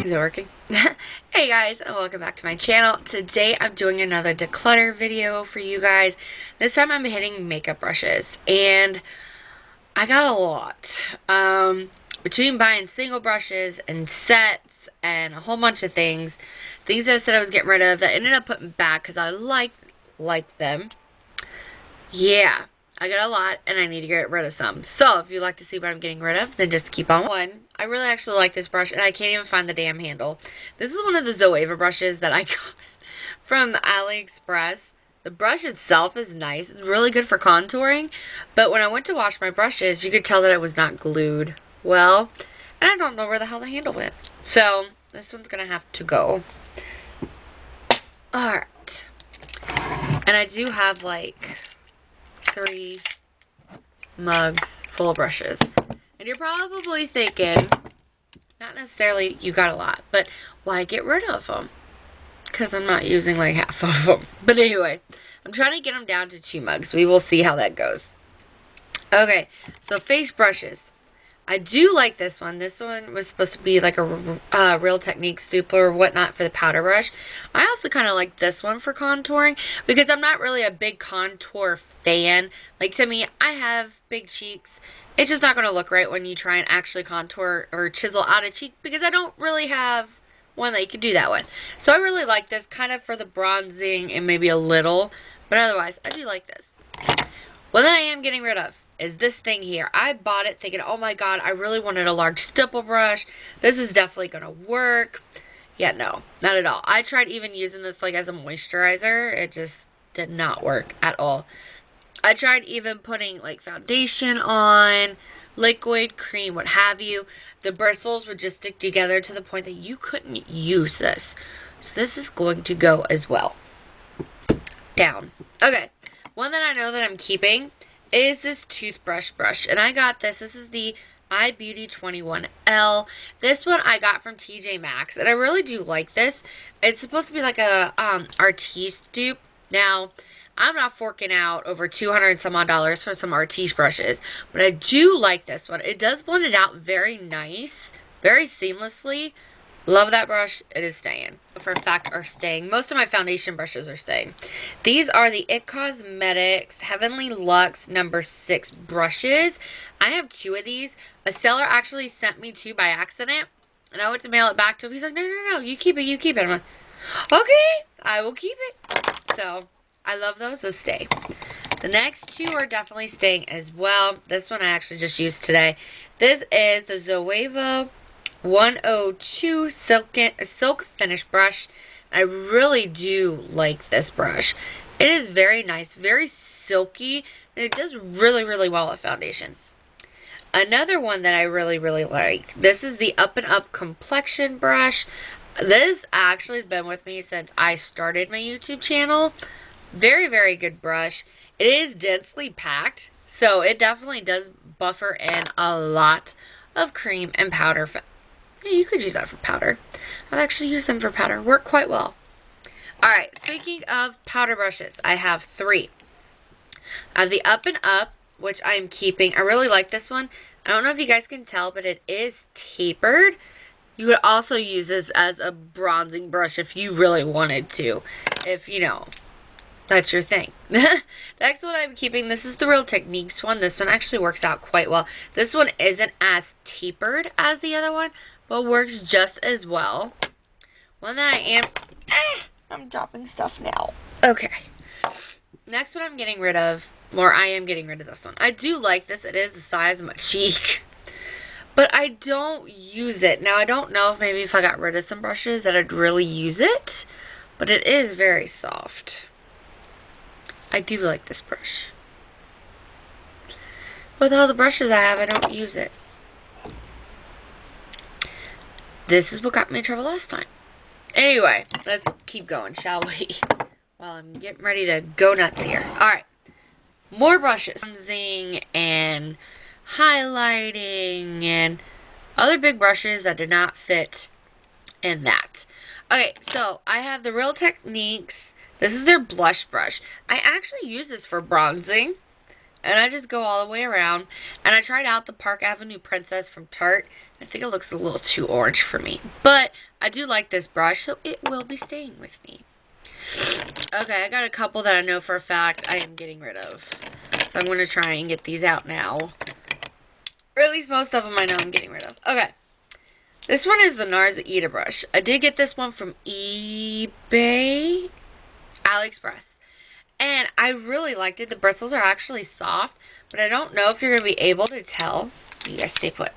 Is it working? Hey guys, and welcome back to my channel. Today I'm doing another declutter video for you guys. This time I'm hitting makeup brushes, and I got a lot. Between buying single brushes and sets and a whole bunch of things I said I was getting rid of that I ended up putting back because I like them. Yeah, I got a lot, and I need to get rid of some. So, if you'd like to see what I'm getting rid of, then just keep on. One, I really actually like this brush, and I can't even find the damn handle. This is one of the Zoeva brushes that I got from AliExpress. The brush itself is nice. It's really good for contouring, but when I went to wash my brushes, you could tell that it was not glued well, and I don't know where the hell the handle went. So, this one's going to have to go. Alright. And I do have, like, 3 mugs full of brushes. And you're probably thinking, not necessarily you got a lot, but why get rid of them? Because I'm not using like half of them. But anyway, I'm trying to get them down to 2 mugs. We will see how that goes. Okay, so face brushes. I do like this one. This one was supposed to be like a Real Techniques dupe or whatnot for the powder brush. I also kind of like this one for contouring because I'm not really a big contour fan. Like, to me, I have big cheeks. It's just not going to look right when you try and actually contour or chisel out a cheek because I don't really have one that you can do that with. So I really like this kind of for the bronzing and maybe a little. But otherwise, I do like this. One that I am getting rid of is this thing here. I bought it thinking, oh my god, I really wanted a large stipple brush. This is definitely going to work. Yeah, no, not at all. I tried even using this like as a moisturizer. It just did not work at all. I tried even putting like foundation on, liquid, cream, what have you. The bristles would just stick together to the point that you couldn't use this. So this is going to go as well. Down. Okay, one that I know that I'm keeping is this toothbrush brush. And I got this. This is the iBeauty 21L. This one I got from TJ Maxx. And I really do like this. It's supposed to be like a Artiste dupe. Now, I'm not forking out over $200 and some odd for some Artiste brushes. But I do like this one. It does blend it out very nice. Very seamlessly. Love that brush. It is staying. For a fact, are staying. Most of my foundation brushes are staying. These are the IT Cosmetics Heavenly Luxe number 6 brushes. I have 2 of these. A seller actually sent me 2 by accident. And I went to mail it back to him. He's like, no, you keep it, you keep it. I'm like, okay, I will keep it. So, I love those. Those stay. The next 2 are definitely staying as well. This one I actually just used today. This is the Zoeva 102 Silk Finish Brush. I really do like this brush. It is very nice, very silky, and it does really, really well with foundation. Another one that I really, really like, this is the Up and Up Complexion Brush. This actually has been with me since I started my YouTube channel. Very, very good brush. It is densely packed, so it definitely does buffer in a lot of cream and powder. Yeah, you could use that for powder. I've actually used them for powder. Work quite well. Alright, speaking of powder brushes, I have 3. I have the Up and Up, which I'm keeping. I really like this one. I don't know if you guys can tell, but it is tapered. You would also use this as a bronzing brush if you really wanted to. If, you know, that's your thing. The next one I'm keeping, this is the Real Techniques one. This one actually works out quite well. This one isn't as tapered as the other one, but works just as well. One that I am... I'm dropping stuff now. Okay. Next one I'm getting rid of, or I am getting rid of this one. I do like this. It is the size of my cheek. But I don't use it. Now, I don't know if maybe if I got rid of some brushes that I'd really use it. But it is very soft. I do like this brush. With all the brushes I have, I don't use it. This is what got me in trouble last time. Anyway, let's keep going, shall we? While I'm getting ready to go nuts here. Alright. More brushes. Bronzing and highlighting and other big brushes that did not fit in that. Okay, so I have the Real Techniques. This is their blush brush. I actually use this for bronzing. And I just go all the way around. And I tried out the Park Avenue Princess from Tarte. I think it looks a little too orange for me. But I do like this brush, so it will be staying with me. Okay, I got a couple that I know for a fact I am getting rid of. So I'm going to try and get these out now. Or at least most of them I know I'm getting rid of. Okay. This one is the NARS Ita brush. I did get this one from eBay, AliExpress. And I really liked it. The bristles are actually soft, but I don't know if you're going to be able to tell. You guys stay put.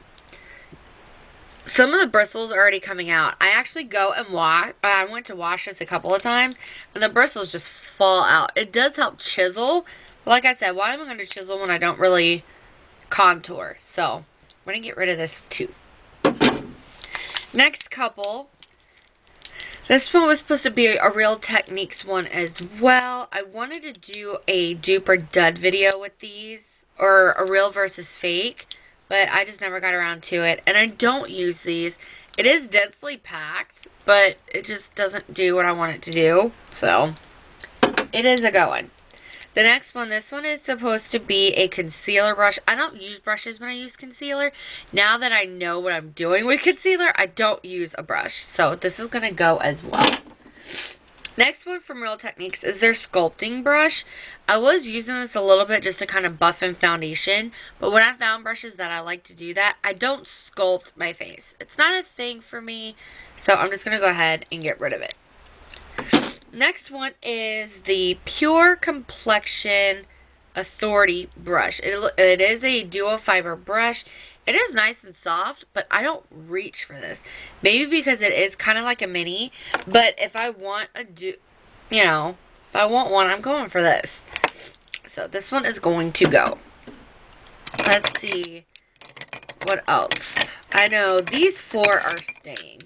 Some of the bristles are already coming out. I actually go and wash. I went to wash this a couple of times, and the bristles just fall out. It does help chisel. But like I said, why am I going to chisel when I don't really contour? So, I'm going to get rid of this too. Next couple. This one was supposed to be a Real Techniques one as well. I wanted to do a dupe or dud video with these, or a real versus fake, but I just never got around to it. And I don't use these. It is densely packed, but it just doesn't do what I want it to do. So, it is a go one. The next one, this one is supposed to be a concealer brush. I don't use brushes when I use concealer. Now that I know what I'm doing with concealer, I don't use a brush. So this is going to go as well. Next one from Real Techniques is their sculpting brush. I was using this a little bit just to kind of buff in foundation. But when I found brushes that I like to do that, I don't sculpt my face. It's not a thing for me. So I'm just going to go ahead and get rid of it. Next one is the Pure Complexion Authority brush. It is a dual fiber brush. It is nice and soft, but I don't reach for this. Maybe because it is kind of like a mini, but if I want if I want one, I'm going for this. So this one is going to go. Let's see what else. I know these four are staying.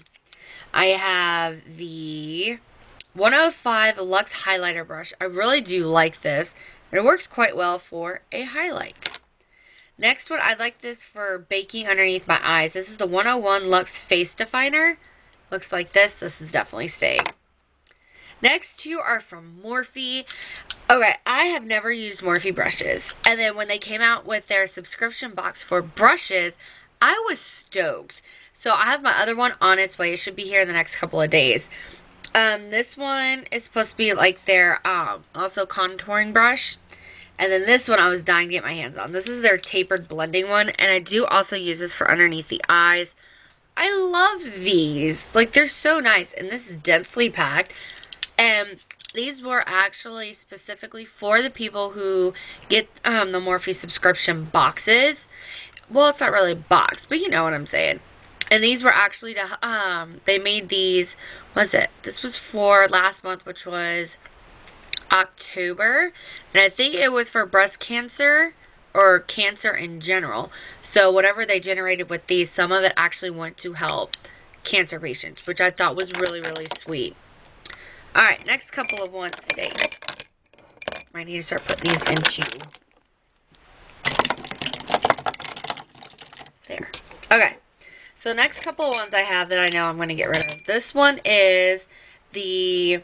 I have the 105 Luxe Highlighter Brush. I really do like this. And it works quite well for a highlight. Next one, I like this for baking underneath my eyes. This is the 101 Luxe Face Definer. Looks like this. This is definitely staying. Next two are from Morphe. Okay, I have never used Morphe brushes. And then when they came out with their subscription box for brushes, I was stoked. So I have my other one on its way. It should be here in the next couple of days. This one is supposed to be like their, also contouring brush. And then this one I was dying to get my hands on. This is their tapered blending one. And I do also use this for underneath the eyes. I love these. Like, they're so nice. And this is densely packed. And these were actually specifically for the people who get, the Morphe subscription boxes. Well, it's not really a box, but you know what I'm saying. And these were actually, they made these, this was for last month, which was October. And I think it was for breast cancer, or cancer in general. So whatever they generated with these, some of it actually went to help cancer patients, which I thought was really, really sweet. Alright, next couple of ones today. I need to start putting these into. There. Okay. So next couple of ones I have that I know I'm going to get rid of. This one is the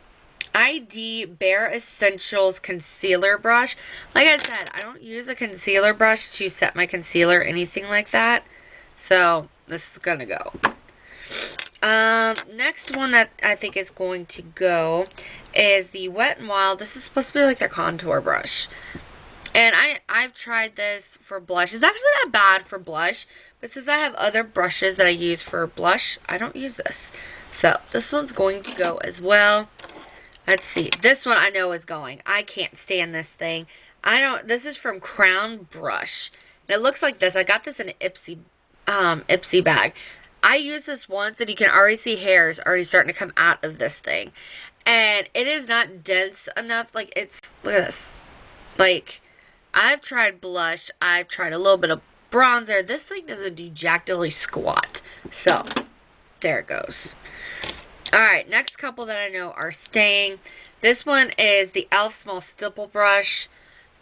ID Bare Essentials Concealer Brush. Like I said, I don't use a concealer brush to set my concealer or anything like that. So this is going to go. Next one that I think is going to go is the Wet n Wild. This is supposed to be like their contour brush. And I've tried this for blush. It's actually not bad for blush. But since I have other brushes that I use for blush, I don't use this. So, this one's going to go as well. Let's see. This one I know is going. I can't stand this thing. This is from Crown Brush. And it looks like this. I got this in an Ipsy bag. I used this once and you can already see hairs already starting to come out of this thing. And it is not dense enough. Like, look at this. Like, I've tried blush. I've tried a little bit of bronzer. This thing doesn't do jack diddly squat. So, there it goes. Alright, next couple that I know are staying. This one is the e.l.f. Small Stipple Brush.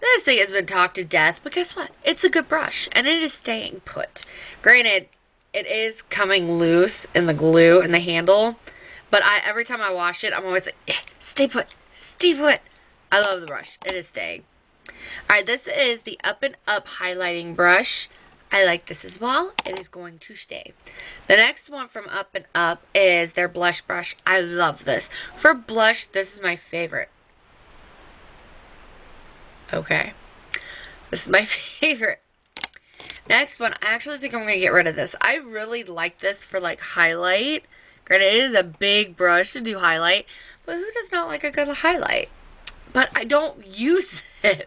This thing has been talked to death, but guess what? It's a good brush, and it is staying put. Granted, it is coming loose in the glue and the handle, but every time I wash it, I'm always like, stay put, stay put. I love the brush. It is staying. Alright, this is the Up and Up Highlighting Brush. I like this as well. It is going to stay. The next one from Up and Up is their blush brush. I love this. For blush, this is my favorite. Okay. This is my favorite. Next one, I actually think I'm going to get rid of this. I really like this for, like, highlight. Granted, it is a big brush to do highlight, but who does not like a good highlight? But I don't use it.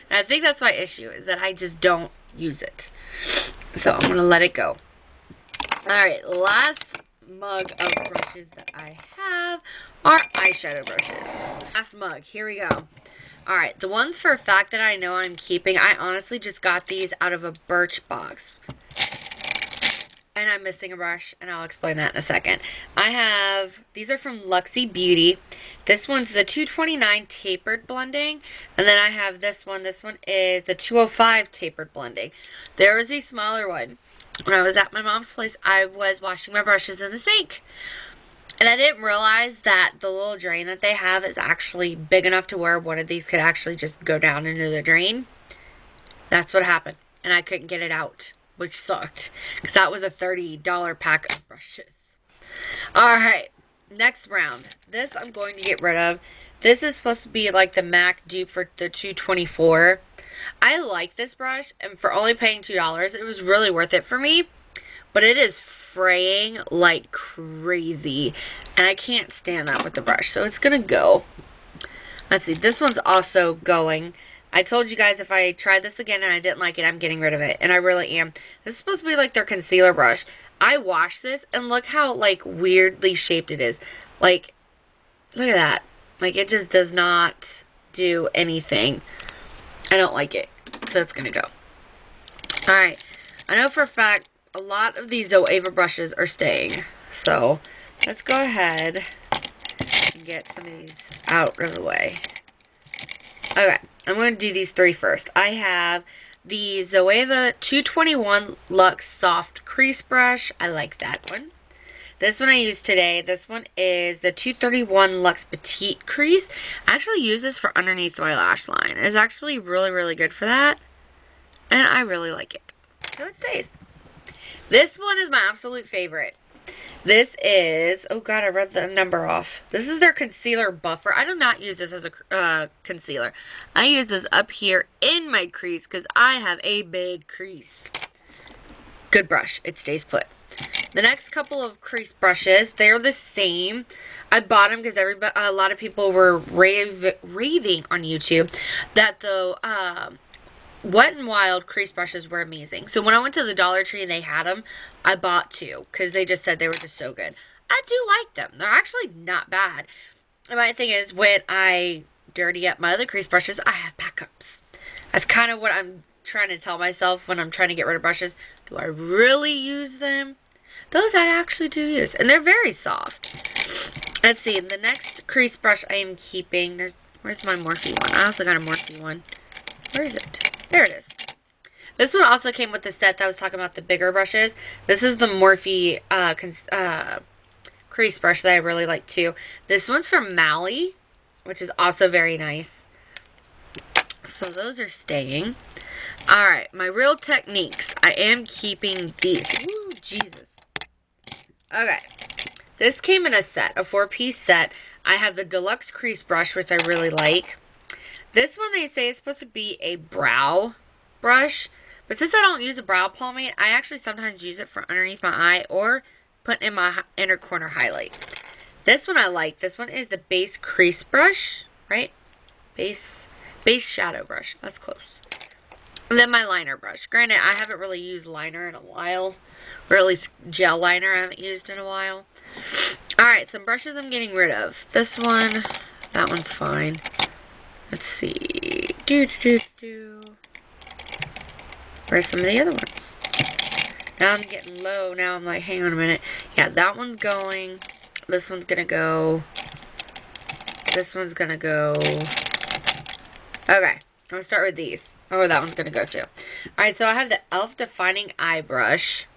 And I think that's my issue, is that I just don't use it. So I'm going to let it go. Alright, last mug of brushes that I have are eyeshadow brushes. Last mug, here we go. Alright, the ones for a fact that I know I'm keeping, I honestly just got these out of a Birch box. And I'm missing a brush, and I'll explain that in a second. These are from Luxie Beauty. This one's the 229 tapered blending, and then I have this one. This one is the 205 tapered blending. There is a smaller one. When I was at my mom's place, I was washing my brushes in the sink. And I didn't realize that the little drain that they have is actually big enough to where one of these could actually just go down into the drain. That's what happened. And I couldn't get it out, which sucked. Because that was a $30 pack of brushes. Alright, next round. This I'm going to get rid of. This is supposed to be like the MAC dupe for the 224. I like this brush, and for only paying $2, it was really worth it for me. But it is fraying like crazy, and I can't stand that with the brush, so it's gonna go. Let's see, this one's also going. I told you guys if I tried this again and I didn't like it, I'm getting rid of it, and I really am. This is supposed to be like their concealer brush. I washed this, and look how like weirdly shaped it is. Like, look at that. Like, it just does not do anything. I don't like it, so it's gonna go. Alright, I know for a fact a lot of these Zoeva brushes are staying. So, let's go ahead and get some of these out of the way. Okay, I'm going to do these three first. I have the Zoeva 221 Luxe Soft Crease Brush. I like that one. This one I used today. This one is the 231 Luxe Petite Crease. I actually use this for underneath my lash line. It's actually really, really good for that. And I really like it. So it stays. This one is my absolute favorite. This is, oh god, I read the number off. This is their concealer buffer. I do not use this as a concealer. I use this up here in my crease because I have a big crease. Good brush. It stays put. The next couple of crease brushes, they're the same. I bought them because a lot of people were raving on YouTube that the Wet n Wild crease brushes were amazing. So when I went to the Dollar Tree and they had them, I bought two because they just said they were just so good. I do like them. They're actually not bad. And my thing is, when I dirty up my other crease brushes, I have backups. That's kind of what I'm trying to tell myself when I'm trying to get rid of brushes. Do I really use them? Those I actually do use. And they're very soft. Let's see. The next crease brush I am keeping. Where's my Morphe one? I also got a Morphe one. Where is it? There it is. This one also came with the set that I was talking about, the bigger brushes. This is the Morphe crease brush that I really like too. This one's from Mally, which is also very nice. So those are staying. Alright, my Real Techniques. I am keeping these. Ooh, Jesus. Okay. This came in a set, a 4-piece set. I have the Deluxe Crease Brush, which I really like. This one they say is supposed to be a brow brush, but since I don't use a brow pomade, I actually sometimes use it for underneath my eye or put in my inner corner highlight. This one I like. This one is the Base Crease Brush, right? Base Shadow Brush. That's close. And then my liner brush. Granted, I haven't really used liner in a while, or at least gel liner I haven't used in a while. Alright, some brushes I'm getting rid of. This one, that one's fine. Let's see. Where's some of the other ones? Now I'm getting low. Now I'm like, hang on a minute. Yeah, that one's going. This one's gonna go. This one's gonna go. Okay, I'm gonna start with these. Oh, that one's gonna go too. Alright, so I have the e.l.f. Defining Eye Brush.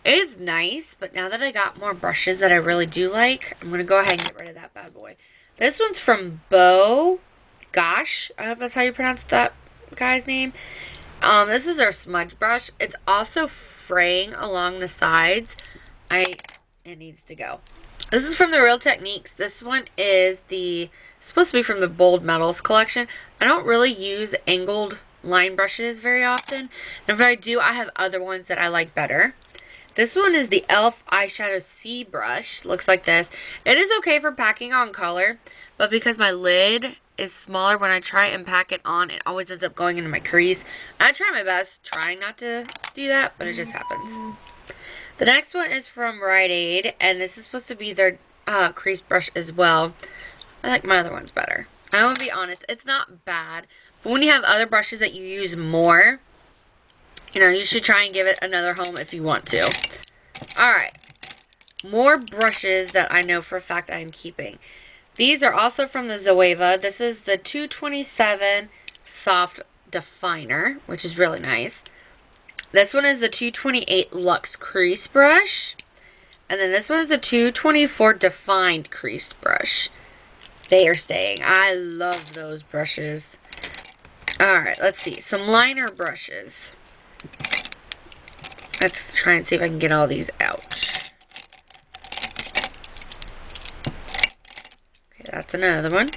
It is nice, but now that I got more brushes that I really do like, I'm gonna go ahead and get rid of that bad boy. This one's from Gosh, I hope that's how you pronounce that guy's name. This is their smudge brush. It's also fraying along the sides. It needs to go. This is from the Real Techniques. This one is supposed to be from the Bold Metals collection. I don't really use angled line brushes very often. And if I do, I have other ones that I like better. This one is the e.l.f. Eyeshadow C brush. Looks like this. It is okay for packing on color, but because my lid is smaller, when I try and pack it on, it always ends up going into my crease. I try my best trying not to do that, but it just happens. The next one is from Rite Aid, and this is supposed to be their crease brush as well. I like my other ones better. I want to be honest, it's not bad, but when you have other brushes that you use more, you know, you should try and give it another home if you want to. Alright, more brushes that I know for a fact I am keeping. These are also from the Zoeva. This is the 227 Soft Definer, which is really nice. This one is the 228 Luxe Crease Brush. And then this one is the 224 Defined Crease Brush. They are staying. I love those brushes. Alright, let's see. Some liner brushes. Let's try and see if I can get all these out. Okay, that's another one.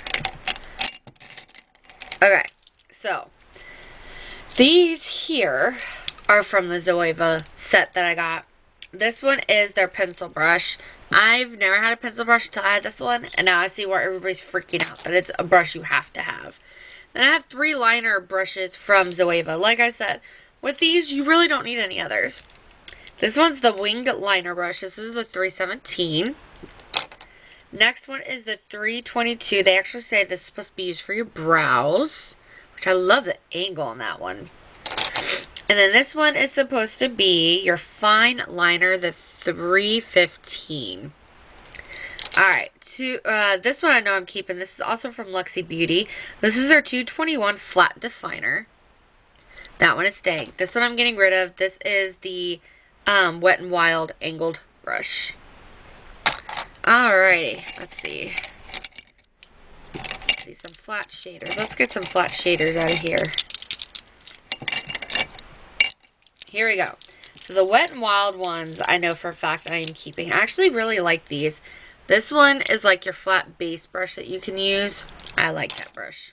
Okay, so these here are from the Zoeva set that I got. This one is their pencil brush. I've never had a pencil brush until I had this one, and now I see where everybody's freaking out that it's a brush you have to have. And I have 3 liner brushes from Zoeva. Like I said, with these, you really don't need any others. This one's the winged liner brush. This is the 317. Next one is the 322. They actually say this is supposed to be used for your brows, which I love the angle on that one. And then this one is supposed to be your fine liner, the 315. Alright, this one I know I'm keeping. This is also from Luxie Beauty. This is their 221 Flat Definer. That one is staying. This one I'm getting rid of. This is the Wet n Wild Angled Brush. Alrighty, let's see. Let's see, some flat shaders. Let's get some flat shaders out of here. Here we go. So the Wet n Wild ones, I know for a fact I am keeping. I actually really like these. This one is like your flat base brush that you can use. I like that brush.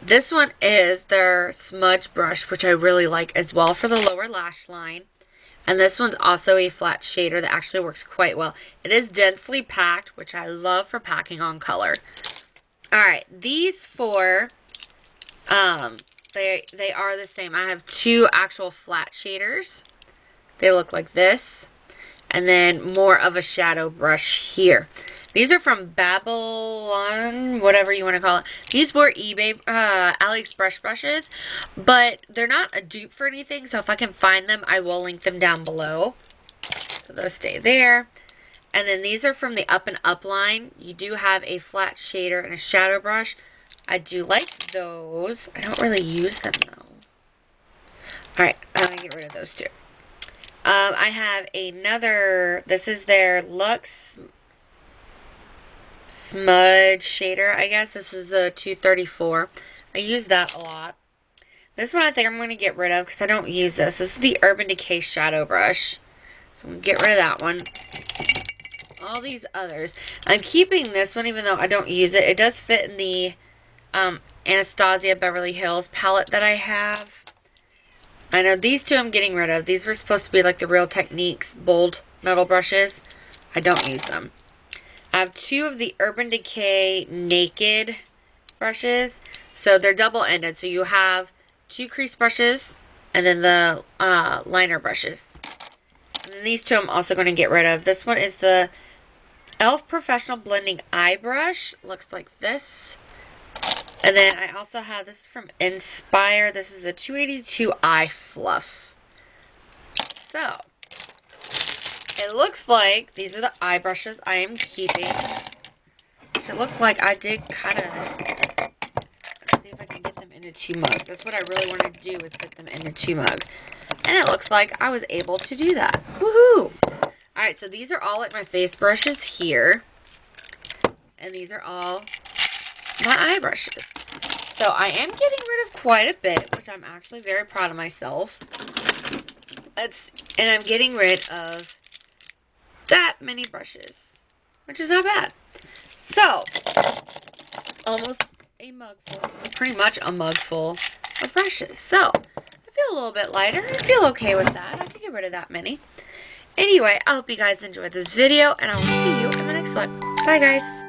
This one is their smudge brush, which I really like as well for the lower lash line. And this one's also a flat shader that actually works quite well. It is densely packed, which I love for packing on color. Alright, these 4, they are the same. I have 2 actual flat shaders. They look like this. And then more of a shadow brush here. These are from Babylon, whatever you want to call it. These were eBay, AliExpress brushes, but they're not a dupe for anything, so if I can find them, I will link them down below. So they'll stay there. And then these are from the Up and Up line. You do have a flat shader and a shadow brush. I do like those. I don't really use them, though. Alright, I'm going to get rid of those two. I have another, this is their Luxe Smudge Shader, I guess. This is a 234. I use that a lot. This one I think I'm going to get rid of because I don't use this. This is the Urban Decay Shadow Brush. So I'm going to get rid of that one. All these others. I'm keeping this one even though I don't use it. It does fit in the Anastasia Beverly Hills palette that I have. I know these 2 I'm getting rid of. These were supposed to be like the Real Techniques bold metal brushes. I don't use them. I have 2 of the Urban Decay Naked brushes. So they're double-ended. So you have 2 crease brushes and then the liner brushes. And then these 2 I'm also going to get rid of. This one is the e.l.f. Professional Blending Eye Brush. Looks like this. And then I also have this from Inspire. This is a 282 Eye Fluff. So, it looks like these are the eye brushes I am keeping. It looks like I did kind of, let's see if I can get them into 2 mugs. That's what I really wanted to do, is put them into 2 mugs. And it looks like I was able to do that. Woohoo! Alright, so these are all like my face brushes here. And these are all my eye brushes. So I am getting rid of quite a bit, which I'm actually very proud of myself. And I'm getting rid of that many brushes, which is not bad. So, almost a mug full, pretty much a mug full of brushes. So, I feel a little bit lighter. I feel okay with that. I can get rid of that many. Anyway, I hope you guys enjoyed this video, and I will see you in the next one. Bye, guys.